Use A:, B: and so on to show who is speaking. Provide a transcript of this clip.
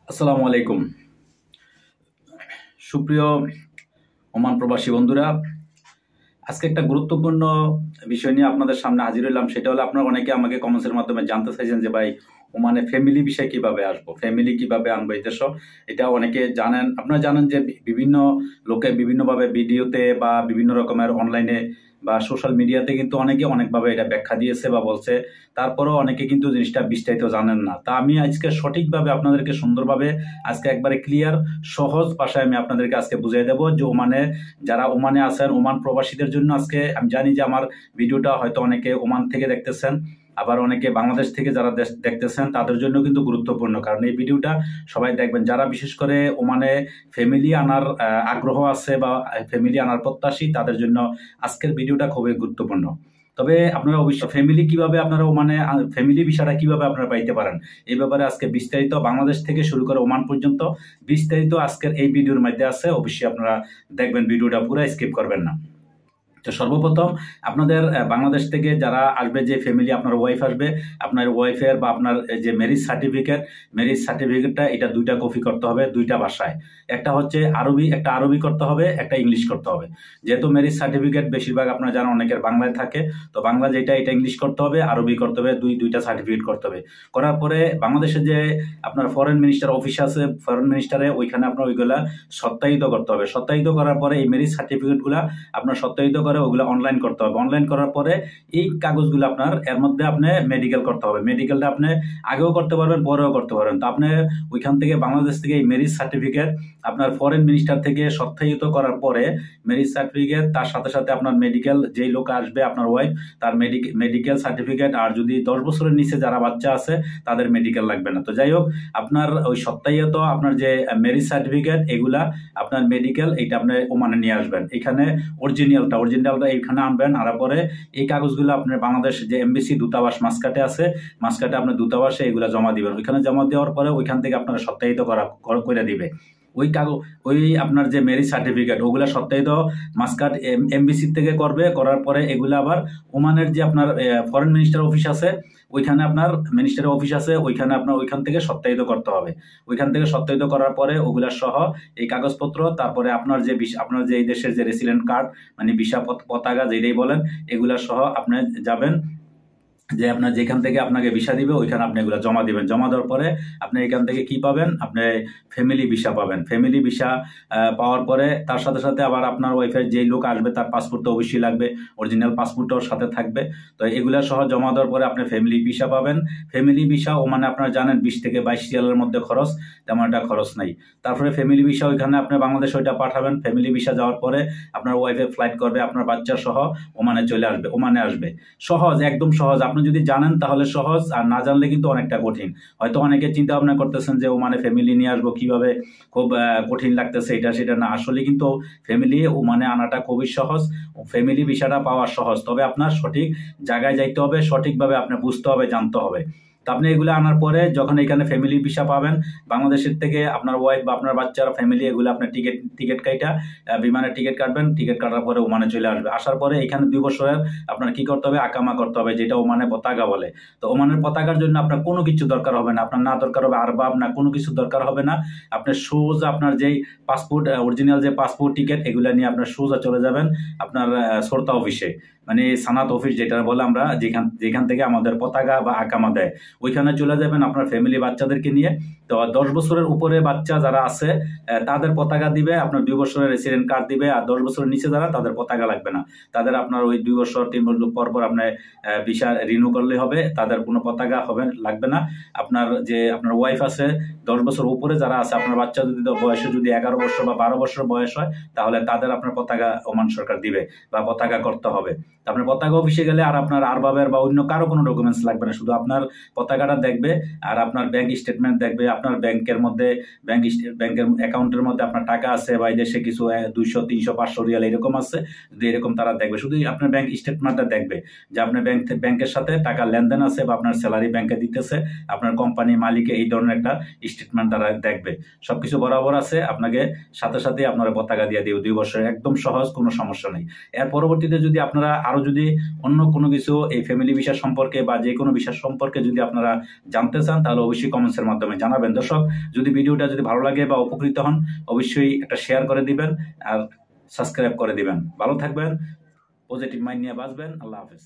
A: আসসালামু আলাইকুম। সুপ্রিয় ওমান প্রবাসী বন্ধুরা, আজকে একটা গুরুত্বপূর্ণ বিষয় নিয়ে আপনাদের সামনে হাজির হলাম। সেটা হলো, আপনারা অনেকে আমাকে কমেন্টসের মাধ্যমে জানতে চাইছেন যে ভাই, ওমানে ফ্যামিলি বিষয়ে কিভাবে আসবো, ফ্যামিলি কিভাবে আনবো এই দেশ। এটা অনেকে জানেন। আপনারা জানেন যে বিভিন্ন লোকে বিভিন্নভাবে ভিডিওতে বা বিভিন্ন রকমের অনলাইনে বা সোশ্যাল মিডিয়াতে কিন্তু অনেকে অনেকভাবে এটা ব্যাখ্যা দিয়েছে বা বলছে। তারপরেও অনেকে কিন্তু জিনিসটা বিস্তারিত জানেন না। তা আমি আজকে সঠিকভাবে আপনাদেরকে সুন্দরভাবে আজকে একবারে ক্লিয়ার সহজ ভাষায় আমি আপনাদেরকে আজকে বুঝিয়ে দেবো যে ওমানে যারা ওমানে আছেন, ওমান প্রবাসীদের জন্য আজকে আমি জানি যে আমার ভিডিওটা হয়তো অনেকে ওমান থেকে দেখতেছেন, আবার অনেকে বাংলাদেশ থেকে যারা দেখতেছেন তাদের জন্য কিন্তু গুরুত্বপূর্ণ। কারণ এই ভিডিওটা সবাই দেখবেন যারা বিশেষ করে ওমানে ফ্যামিলি আনার আগ্রহ আছে বা ফ্যামিলি আনার প্রত্যাশী, তাদের জন্য আজকের ভিডিওটা খুবই গুরুত্বপূর্ণ। তবে আপনারা অবশ্যই ফ্যামিলি কিভাবে আপনারা ওমানে ফ্যামিলি ভিসাটা কিভাবে আপনারা পাইতে পারেন এই ব্যাপারে আজকে বিস্তারিত বাংলাদেশ থেকে শুরু করে ওমান পর্যন্ত বিস্তারিত আজকের এই ভিডিওর মধ্যে আছে। অবশ্যই আপনারা দেখবেন, ভিডিওটা পুরো স্কিপ করবেন না। তো সর্বপ্রথম আপনাদের বাংলাদেশ থেকে যারা আসবে, যে ফ্যামিলি আপনার ওয়াইফ আসবে, আপনার ওয়াইফের বা আপনার যে ম্যারেজ সার্টিফিকেটটা এটা দুইটা কপি করতে হবে দুইটা ভাষায়। একটা হচ্ছে আরবি, একটা আরবি করতে হবে, একটা ইংলিশ করতে হবে। যেহেতু ম্যারেজ সার্টিফিকেট বেশিরভাগ আপনারা জানেন অনেকের বাংলায় থাকে, তো বাংলা যেটা এটা ইংলিশ করতে হবে, আরবি করতে হবে, দুইটা সার্টিফিকেট করতে হবে। করার পরে বাংলাদেশে যে আপনার ফরেন মিনিস্টার অফিস আছে, ফরেন মিনিস্টারে ওইখানে আপনার ওইগুলা সত্যায়িত করতে হবে। সত্যায়িত করার পরে এই ম্যারেজ সার্টিফিকেটগুলা আপনার সত্যায়িত করে ওগুলো অনলাইন করতে হবে। অনলাইন করার পরে এই কাগজগুলো আপনার এর মধ্যে আপনি মেডিকেল করতে হবে। মেডিকেলটা আপনি আগেও করতে পারবেন, পরেও করতে পারবেন। তো আপনি ওইখান থেকে বাংলাদেশ থেকে এই ম্যারেজ সার্টিফিকেট আপনার ফরেন মিনিস্টার থেকে সত্যায়িত করার পরে ম্যারেজ সার্টিফিকেট, তার সাথে সাথে আপনার মেডিকেল, যেই লোক আসবে আপনার ওয়াইফ, তার মেডিকেল সার্টিফিকেট, আর যদি 10 বছরের নিচে যারা বাচ্চা আছে তাদের মেডিকেল লাগবে না। তো যাই হোক, আপনার ওই সত্যায়িত আপনার যে ম্যারেজ সার্টিফিকেট, এগুলা আপনার মেডিকেল, এইটা আপনি ওমানে নিয়ে আসবেন। এখানে অরিজিনালটা এইখানে আনবেন। আর পরে এই কাগজগুলো আপনার বাংলাদেশ যে এমবিসি দূতাবাস মাসকাটে আছে, মাসকাটে আপনার দূতাবাসে এগুলো জমা দিবেন। ওইখানে জমা দেওয়ার পরে ওইখান থেকে আপনারা সত্যায়িত করে দিবে ওই কাগজ। ওই আপনার যে ম্যারেজ সার্টিফিকেট ওগুলা সত্যায়িত মাসকাট এমবিসি থেকে করবে। করার পরে এগুলো আবার ওমানের যে আপনার ফরেন মিনিস্টার অফিস আছে, ওইখানে আপনার মিনিস্টারের অফিস আছে, ওইখানে আপনার ওইখান থেকে সত্যায়িত করতে হবে। ওইখান থেকে সত্যায়িত করার পরে ওগুলা সহ এই কাগজপত্র, তারপরে আপনার যে আপনার যে এই দেশের যে রেসিডেন্ট কার্ড, মানে ভিসা পতাকা যেটাই বলেন, এগুলা সহ আপনি যাবেন, যে আপনার যেখান থেকে আপনাকে ভিসা দিবে ওইখানে আপনি এগুলো জমা দিবেন। জমা দেওয়ার পরে আপনি এখান থেকে কি পাবেন, আপনি ফ্যামিলি ভিসা পাবেন। ফ্যামিলি ভিসা পাওয়ার পরে তার সাথে সাথে আবার আপনার ওয়াইফের যেই লোক আসবে তার পাসপোর্ট তো অবশ্যই লাগবে, অরিজিনাল পাসপোর্টও সাথে থাকবে। তো এগুলা সহ জমা দেওয়ার পরে আপনি ফ্যামিলি ভিসা পাবেন। ফ্যামিলি ভিসা ও মানে আপনারা জানেন 20 থেকে 22 রিয়ালের মধ্যে খরচ, তেমন একটা খরচ নাই। তারপরে ফ্যামিলি ভিসা ওইখানে আপনি বাংলাদেশ ওইটা পাঠাবেন। ফ্যামিলি ভিসা যাওয়ার পরে আপনার ওয়াইফে ফ্লাইট করবে, আপনার বাচ্চা সহ ওমানে চলে আসবে, ওমানে আসবে। সহজ, একদম সহজ। আপনি যদি জানেন তাহলে সহজ, আর না জানলে কিন্তু অনেকটা কঠিন। হয়তো অনেকে চিন্তা ভাবনা করতেছেন যে ওমানে ফ্যামিলি নিয়ে আসবো কিভাবে, খুব কঠিন লাগতেছে, এটা সেটা না। আসলে কিন্তু ফ্যামিলি ওমানে আনাটা খুবই সহজ, ফ্যামিলি ভিসাটা পাওয়া সহজ। তবে আপনার সঠিক জায়গায় যাইতে হবে, সঠিকভাবে আপনার বুঝতে হবে, জানতে হবে। তো আপনি এগুলো আনার পরে যখন এখানে ফ্যামিলি ভিসা পাবেন বাংলাদেশের থেকে, আপনার ওয়াইফ বা আপনার বাচ্চারা ফ্যামিলি এগুলো আপনার টিকিট কাটা, বিমানের টিকিট কাটবেন। টিকিট কাটার পরে ওমানে চলে আসবে। আসার পরে এখানে 2 বছরের আপনার কি করতে হবে, আকামা করতে হবে, যেটা ওমানে পতাকা বলে। তো ওমানের পতাকার জন্য আপনার কোনো কিছু দরকার হবে না। আপনার না দরকার হবে আরবাব, না কোনো কিছু দরকার হবে না। আপনি সোজা আপনার যেই পাসপোর্ট, অরিজিনাল যে পাসপোর্ট টিকিট, এগুলো নিয়ে আপনার সোজা চলে যাবেন আপনার সরতা অফিসে, মানে সানাত অফিস যেটা বলে আমরা, যেখান থেকে আমাদের পতাকা বা আকামা দেয়, ওইখানে চলে যাবেন আপনার ফ্যামিলি বাচ্চাদেরকে নিয়ে। তো 10 বছরের উপরে বাচ্চা যারা আছে তাদের পতাকা দিবে, আপনার 2 বছরের রেসিডেন্ট কার্ড দিবে। আর 10 বছরের নিচে যারা, তাদের পতাকা লাগবে না। তাদের আপনার ওই 2 বছর 3 বছর পর পর আপনার ভিসা রিনিউ করলে হবে, তাদের কোনো পতাকা লাগবে না। আপনার যে আপনার ওয়াইফ আছে 10 বছর উপরে যারা আছে, আপনার বাচ্চা যদি বয়সে যদি 11 বছর বা 12 বছর বয়স হয়, তাহলে তাদের আপনার পতাকা ওমান সরকার দিবে বা পতাকা করতে হবে। আপনার পতাকা অফিসে গেলে আর আপনার আরবাবের বা অন্য কারো কোনো ডকুমেন্টস লাগবে না, শুধু আপনার পতাকাটা দেখবে আর আপনার ব্যাংক স্টেটমেন্ট দেখবে। আপনার ব্যাংকের মধ্যে ব্যাংকের অ্যাকাউন্টের মধ্যে আপনার টাকা আছে বা এই দেশে কিছু 200 300 500 রিয়াল এরকম আছে, যদি এরকম তারা দেখবে। শুধু আপনার ব্যাংক স্টেটমেন্টটা দেখবে যে আপনার ব্যাংকের সাথে টাকা লেনদেন আছে বা আপনার স্যালারি ব্যাংকে দিতেছে, আপনার কোম্পানি মালিকে, এই ধরনের একটা স্টেটমেন্ট তারা দেখবে। সবকিছু বরাবর আছে, আপনাকে সাথে সাথে আপনারা পতাকা দিয়ে দিবে 2 বছরের। একদম সহজ, কোনো সমস্যা নেই। এর পরবর্তীতে যদি আপনারা আরও যদি অন্য কোনো কিছু এই ফ্যামিলি ভিসা সম্পর্কে বা যে কোনো ভিসা সম্পর্কে যদি আপনারা জানতে চান তাহলে অবশ্যই কমেন্টসের মাধ্যমে জানাবেন। দর্শক, যদি ভিডিওটা যদি ভালো লাগে বা উপকৃত হন অবশ্যই একটা শেয়ার করে দিবেন আর সাবস্ক্রাইব করে দিবেন। ভালো থাকবেন, পজিটিভ মাইন্ড নিয়ে বাঁচবেন। আল্লাহ হাফেজ।